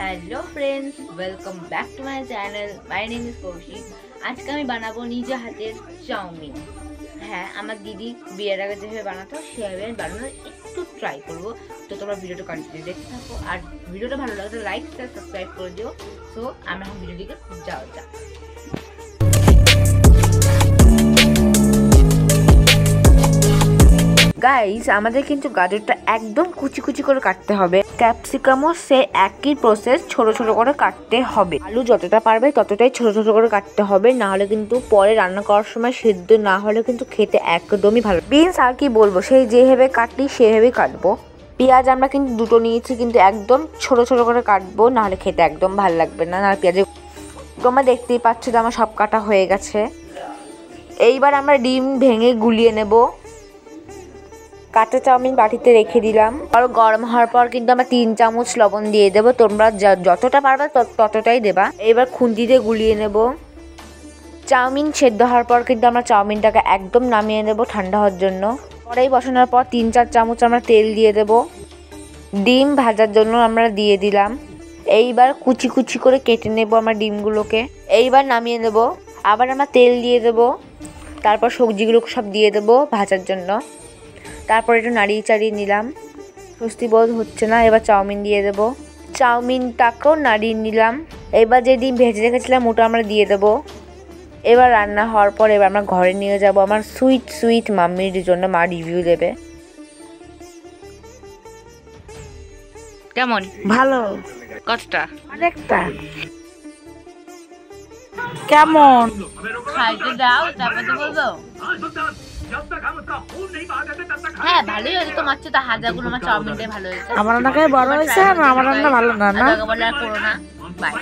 Hello friends, welcome back to my channel. My name is Kaushik. आज के मैं बनाबो निजे हाथेर चाउमिन। हाँ, आमार दीदी बिয়ের আগে যেভাবে বানাতো সেভাবে বানানোর একটু ট্রাই করব। তো তোমরা ভিডিওটা কন্টিনিউ দেখতে থাকো, আর ভিডিওটা ভালো লাগলে লাইক শেয়ার সাবস্ক্রাইব করে দিও। সো আমরা এখন ভিডিও দিকে যাওয়া যাক। গাইস, আমাদের কিন্তু গাজরটা একদম কুচি কুচি করে কাটতে হবে। ক্যাপসিকামও সে একই প্রসেস, ছোট ছোট করে কাটতে হবে। আলু যতটা পারবে ততটাই ছোট ছোট করে কাটতে হবে, না হলে কিন্তু পরে রান্না করার সময় সিদ্ধ না হলে কিন্তু খেতে একদমই ভালো। বিনস আর কি বলবো, সেই যেভাবে কাটি সেভাবেই কাটবো। পেঁয়াজ আমরা কিন্তু দুটো নিয়েছি, কিন্তু একদম ছোট ছোট করে কাটবো, না হলে খেতে একদম ভালো লাগবে না। আর পেঁয়াজে তোমরা দেখতেই পাচ্ছ যে আমার সব কাটা হয়ে গেছে। এইবার আমরা ডিম ভেঙে গুলিয়ে নেব। কাঁচা চাউমিন বাটিতে রেখে দিলাম, আর গরম হওয়ার পর কিন্তু আমরা 3 চামচ লবণ দিয়ে দেবো। তোমরা যতটা পারবে ততটাই দেবা। এবার খুন্তি দিয়ে গুলিয়ে নেব। চাউমিন সেদ্ধ হওয়ার পর কিন্তু আমরা চাউমিনটাকে একদম নামিয়ে নেব ঠান্ডা হওয়ার জন্য। কড়াই বসানোর পর 3-4 চামচ আমরা তেল দিয়ে দেব। ডিম ভাজার জন্য আমরা দিয়ে দিলাম। এইবার কুচি কুচি করে কেটে নেব আমরা ডিমগুলোকে। এইবার নামিয়ে নেব। আবার আমরা তেল দিয়ে দেব, তারপর সবজিগুলো সব দিয়ে দেব ভাজার জন্য। তারপর একটু নাড়িয়ে চাড়িয়ে নিলাম। স্বস্তি বোধ হচ্ছে না, এবার চাউমিন দিয়ে দেব। চাউমিনটাকেও নাড়িয়ে নিলাম। এবার যে ডিম ভেজে রেখেছিলাম ওটা আমরা দিয়ে দেব। এবার রান্না হওয়ার পর এবার আমরা ঘরে নিয়ে যাব আমার সুইট সুইট মাম্মির জন্য। মা রিভিউ দেবে। কেমন? ভালো। কতটা? অনেকটা। কেমন? খাইতে দাও, তারপর তো বলবো। হ্যাঁ, ভালোই হয়েছে। তোমার চেয়ে তো হাজার গুণ আমার চাউমিনটাই ভালো হয়েছে। আমার রান্নাটাই বড় হয়েছে, আর আমার রান্না ভালো না। না, বলে আর করো না। বাই।